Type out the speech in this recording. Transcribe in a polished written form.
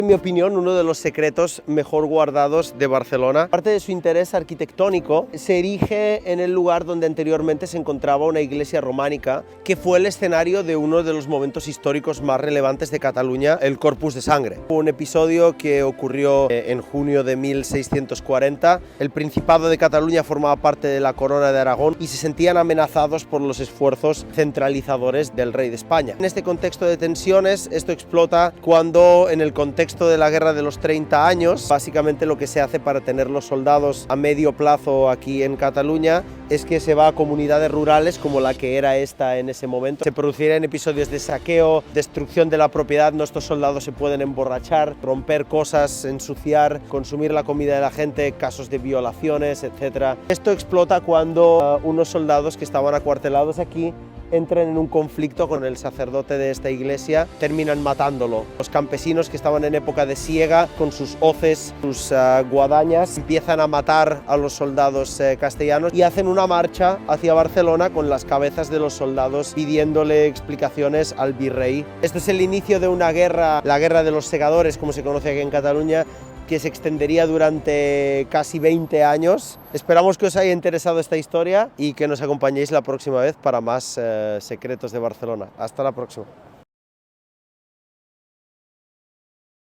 En mi opinión, uno de los secretos mejor guardados de Barcelona. Parte de su interés arquitectónico se erige en el lugar donde anteriormente se encontraba una iglesia románica, que fue el escenario de uno de los momentos históricos más relevantes de Cataluña, el Corpus de Sangre. Un episodio que ocurrió en junio de 1640. El Principado de Cataluña formaba parte de la Corona de Aragón y se sentían amenazados por los esfuerzos centralizadores del rey de España. En este contexto de tensiones, esto explota cuando, en el contexto de la Guerra de los 30 años, básicamente lo que se hace para tener los soldados a medio plazo aquí en Cataluña es que se va a comunidades rurales como la que era esta en ese momento. Se producirían episodios de saqueo, destrucción de la propiedad. Nuestros soldados se pueden emborrachar, romper cosas, ensuciar, consumir la comida de la gente, casos de violaciones, etc. Esto explota cuando unos soldados que estaban acuartelados aquí entran en un conflicto con el sacerdote de esta iglesia, terminan matándolo. Los campesinos que estaban en época de siega, con sus hoces, sus guadañas, empiezan a matar a los soldados castellanos y hacen una marcha hacia Barcelona con las cabezas de los soldados pidiéndole explicaciones al virrey. Esto es el inicio de una guerra, la guerra de los segadores, como se conoce aquí en Cataluña, que se extendería durante casi 20 años. Esperamos que os haya interesado esta historia y que nos acompañéis la próxima vez para más secretos de Barcelona. Hasta la próxima.